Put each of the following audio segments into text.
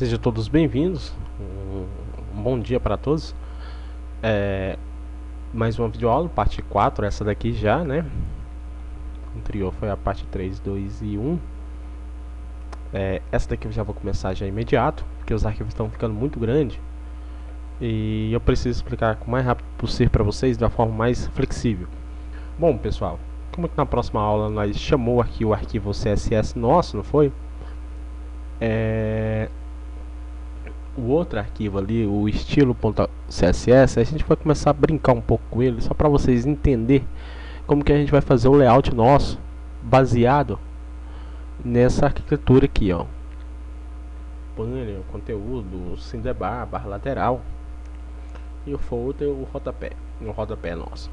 Sejam todos bem-vindos. Um bom dia para todos. Mais uma videoaula, parte 4, essa daqui já, né? A anterior foi a parte 3, 2 e 1. Essa daqui eu já vou começar já imediato, porque os arquivos estão ficando muito grandes. E eu preciso explicar o mais rápido possível para vocês, da forma mais flexível. Bom, pessoal, como que na próxima aula nós chamou aqui o arquivo CSS nosso, não foi? O outro arquivo ali, o estilo.css, a gente vai começar a brincar um pouco com ele, só para vocês entenderem como que a gente vai fazer o layout nosso, baseado nessa arquitetura aqui, ó. Banner, o conteúdo, o cinderbar, barra lateral, e o folder, o rodapé nosso.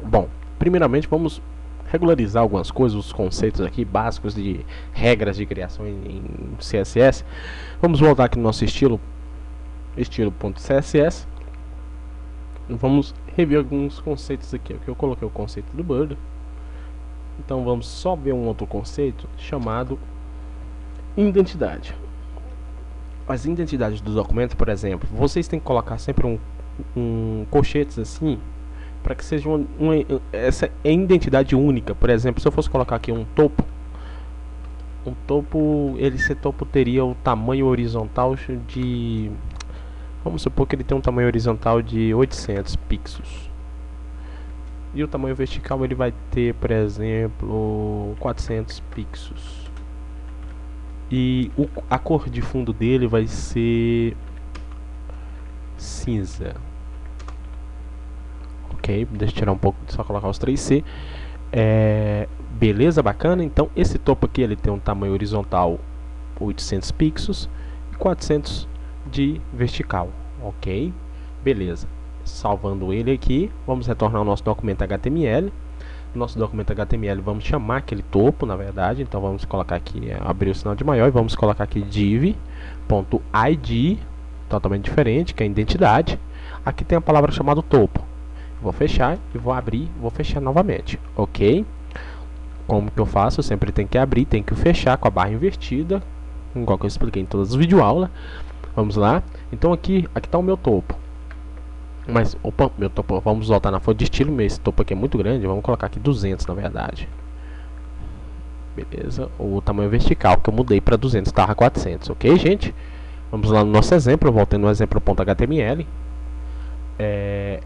Bom, primeiramente vamos regularizar algumas coisas, os conceitos aqui básicos de regras de criação em CSS. Vamos voltar aqui no nosso estilo.css e vamos rever alguns conceitos aqui. Aqui eu coloquei o conceito do border, então vamos só ver um outro conceito chamado identidade. As identidades do documento, por exemplo, vocês têm que colocar sempre colchetes assim, para que seja essa é identidade única. Por exemplo, se eu fosse colocar aqui um topo, esse topo teria o tamanho horizontal de, vamos supor que ele tem um tamanho horizontal de 800 pixels, e o tamanho vertical ele vai ter, por exemplo, 400 pixels, e a cor de fundo dele vai ser cinza. Ok, deixa eu tirar um pouco, só colocar os 3C. Beleza, bacana. Então esse topo aqui ele tem um tamanho horizontal 800 pixels e 400 de vertical. Ok, beleza. Salvando ele aqui, vamos retornar ao nosso documento HTML. Nosso documento HTML, vamos chamar aquele topo, na verdade. Então vamos colocar aqui, abrir o sinal de maior, e vamos colocar aqui div.id, totalmente diferente, que é a identidade. Aqui tem a palavra chamada topo. Vou fechar e vou abrir, vou fechar novamente, ok? Como que eu faço? Eu sempre tenho que abrir, tenho que fechar com a barra invertida, igual que eu expliquei em todas as videoaulas. Vamos lá. Então aqui está o meu topo. Mas, opa, meu topo, vamos voltar na fonte de estilo. Esse topo aqui é muito grande, vamos colocar aqui 200 na verdade. Beleza, o tamanho vertical que eu mudei para 200, estava 400, ok, gente? Vamos lá no nosso exemplo, voltando no exemplo.html.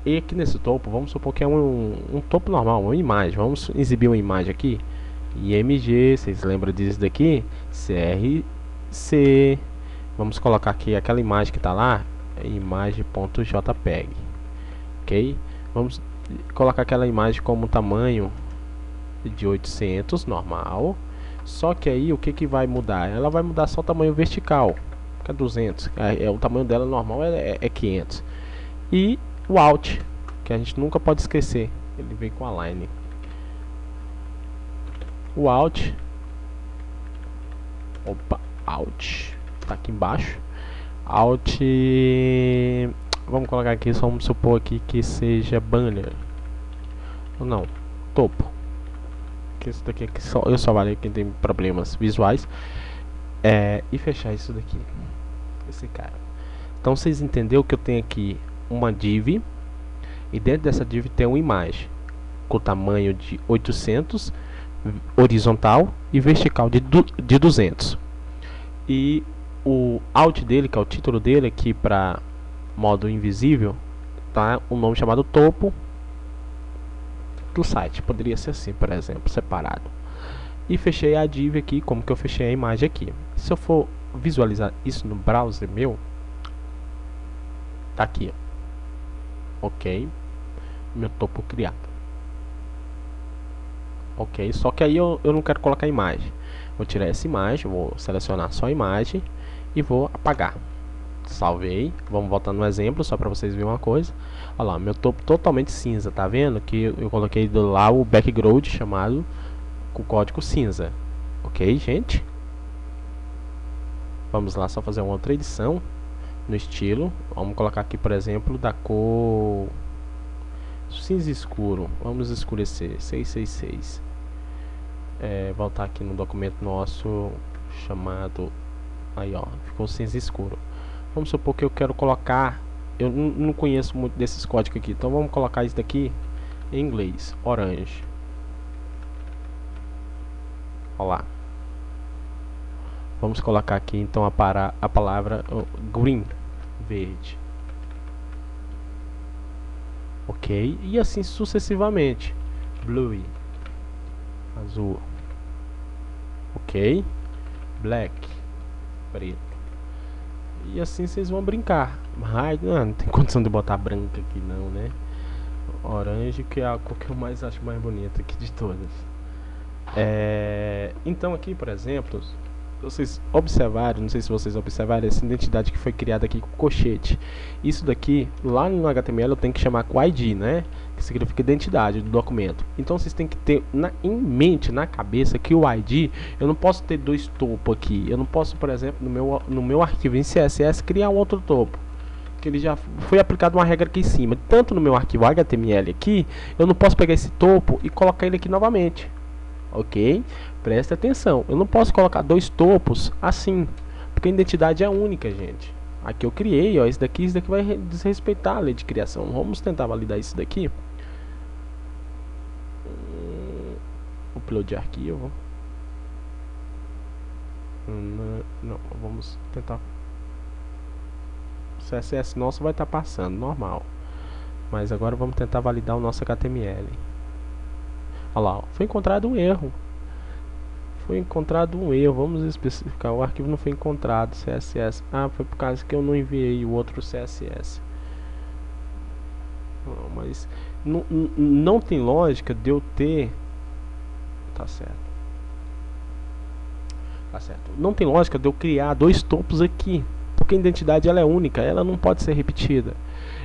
E aqui nesse topo, vamos supor que é um topo normal, uma imagem. Vamos exibir uma imagem aqui. IMG, vocês lembram disso daqui? CRC. Vamos colocar aqui aquela imagem que está lá, imagem.jpg. Ok? Vamos colocar aquela imagem como tamanho de 800, normal. Só que aí o que vai mudar? Ela vai mudar só o tamanho vertical, que é 200. O tamanho dela normal é 500. E o Alt, que a gente nunca pode esquecer, ele vem com a line. O Alt, Alt, tá aqui embaixo. Alt, vamos colocar aqui, só vamos supor aqui que seja banner. Não, topo. Que isso daqui eu só valei quem tem problemas visuais. E fechar isso daqui, esse cara. Então vocês entenderam que eu tenho aqui uma div, e dentro dessa div tem uma imagem com tamanho de 800, horizontal e vertical de 200. E o alt dele, que é o título dele aqui para modo invisível, tá um nome chamado topo do site. Poderia ser assim, por exemplo, separado. E fechei a div aqui, como que eu fechei a imagem aqui. Se eu for visualizar isso no browser meu, tá aqui, ok, meu topo criado. Ok, só que aí eu não quero colocar imagem. Vou tirar essa imagem, vou selecionar só a imagem e vou apagar. Salvei. Vamos voltar no exemplo só para vocês verem uma coisa. Olha lá, meu topo totalmente cinza, tá vendo? Que eu coloquei lá o background chamado com código cinza. Ok, gente? Vamos lá só fazer uma outra edição no estilo. Vamos colocar aqui, por exemplo, da cor cinza escuro. Vamos escurecer 666. Voltar aqui no documento nosso chamado Aí, ó, ficou cinza escuro. Vamos supor que eu quero colocar, eu não conheço muito desses códigos aqui, então vamos colocar isso daqui em inglês, orange. Olha lá. Vamos colocar aqui então a palavra green, verde. Ok, e assim sucessivamente. Blue, azul. Ok, black, preto. E assim vocês vão brincar. Mas não tem condição de botar branca aqui não, né? Orange, que é a cor que eu mais acho mais bonita aqui de todas. Então aqui, por exemplo, vocês observaram, não sei se vocês observaram essa identidade que foi criada aqui com colchete. Isso daqui, lá no HTML eu tenho que chamar com ID, né? Que significa identidade do documento. Então vocês têm que ter em mente, na cabeça, que o ID, eu não posso ter dois topos aqui. Eu não posso, por exemplo, no meu arquivo em CSS, criar um outro topo. Que ele já foi aplicado uma regra aqui em cima. Tanto no meu arquivo HTML aqui, eu não posso pegar esse topo e colocar ele aqui novamente. Ok? Presta atenção. Eu não posso colocar dois topos assim, porque a identidade é única, gente. Aqui eu criei, ó, isso daqui vai desrespeitar a lei de criação. Vamos tentar validar isso daqui. Upload de arquivo. Não, vamos tentar. O CSS nosso vai estar passando, normal. Mas agora vamos tentar validar o nosso HTML. Olha lá, ó, foi encontrado um erro. Foi encontrado um erro. Vamos especificar. O arquivo não foi encontrado. CSS. Ah, foi por causa que eu não enviei o outro CSS. Não, mas não tem lógica de eu ter. Tá certo. Tá certo. Não tem lógica de eu criar dois topos aqui. Porque a identidade ela é única. Ela não pode ser repetida.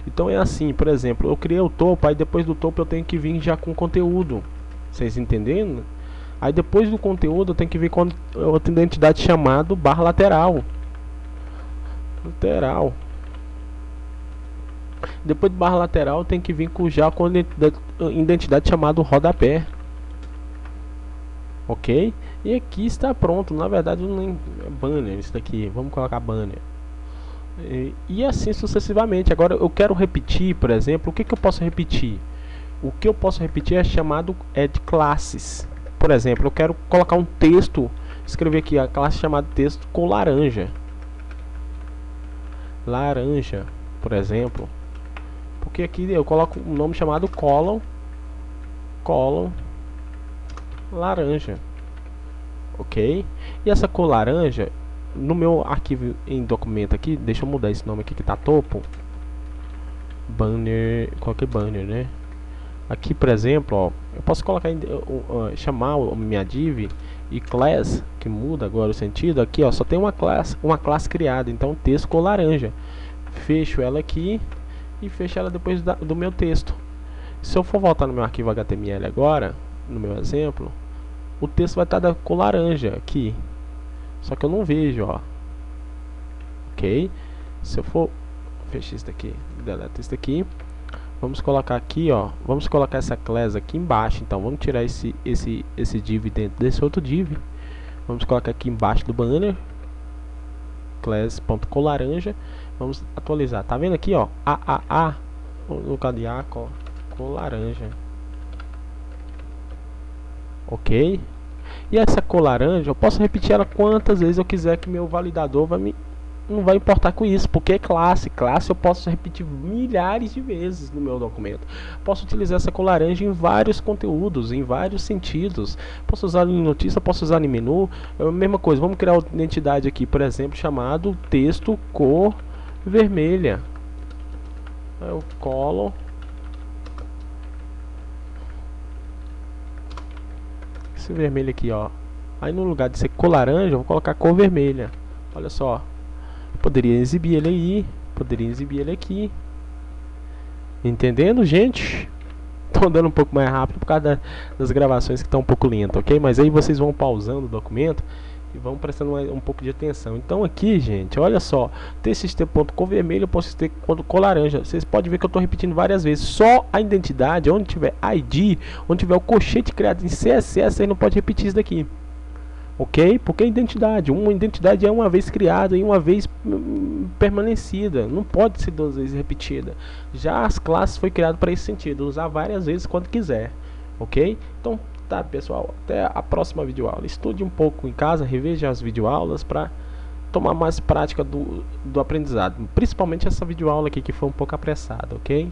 Então é assim, por exemplo, eu criei o topo. Aí depois do topo eu tenho que vir já com conteúdo. Vocês entendendo? Aí depois do conteúdo eu tenho que vir com outra identidade chamado barra lateral. Depois de barra lateral tem que vir já com identidade chamado rodapé. Ok? E aqui está pronto. Na verdade nem é banner isso daqui. Vamos colocar banner. E assim sucessivamente. Agora eu quero repetir, por exemplo, o que eu posso repetir? O que eu posso repetir é chamado de classes. Por exemplo, eu quero colocar um texto, escrever aqui a classe chamada texto com laranja. Laranja, por exemplo. Porque aqui eu coloco um nome chamado colon laranja. Ok? E essa cor laranja, no meu arquivo em documento aqui, deixa eu mudar esse nome aqui que tá topo. Banner, coloquei banner, né? Aqui, por exemplo, ó, eu posso colocar chamar minha div e class, que muda agora o sentido. Aqui, ó, só tem uma classe criada, então texto com laranja. Fecho ela aqui e fecho ela depois do meu texto. Se eu for voltar no meu arquivo HTML agora, no meu exemplo, o texto vai estar da cor laranja aqui. Só que eu não vejo, ó. Ok? Se eu for fechar isso daqui, deleta isso daqui. Vamos colocar aqui, ó. Vamos colocar essa class aqui embaixo. Então, vamos tirar esse div dentro desse outro div. Vamos colocar aqui embaixo do banner. Class.colaranja. Vamos atualizar. Tá vendo aqui, ó? No lugar de A, ó. Cor laranja. Ok? E essa cor laranja, eu posso repetir ela quantas vezes eu quiser, que meu validador não vai importar com isso, porque é classe eu posso repetir milhares de vezes no meu documento. Posso utilizar essa cor laranja em vários conteúdos, em vários sentidos. Posso usar em notícia, posso usar em menu. É a mesma coisa, vamos criar outra identidade aqui, por exemplo, chamado texto cor vermelha. Eu colo esse vermelho aqui, ó. Aí no lugar de ser cor laranja, eu vou colocar cor vermelha. Olha só. Poderia exibir ele aí, poderia exibir ele aqui. Entendendo, gente? Tô andando um pouco mais rápido por causa das gravações que estão um pouco lentas, ok? Mas aí vocês vão pausando o documento e vão prestando um pouco de atenção. Então aqui, gente, olha só, txt.cor vermelho, eu posso ter cor laranja. Vocês podem ver que eu estou repetindo várias vezes. Só a identidade, onde tiver ID, onde tiver o colchete criado em CSS, vocês não podem repetir isso daqui. ok? Porque uma identidade é uma vez criada e uma vez permanecida, não pode ser duas vezes repetida. Já as classes foi criado para esse sentido, usar várias vezes quando quiser, ok? Então tá, pessoal, até a próxima videoaula. Estude um pouco em casa, reveja as videoaulas para tomar mais prática do aprendizado, principalmente essa videoaula aqui que foi um pouco apressada, ok?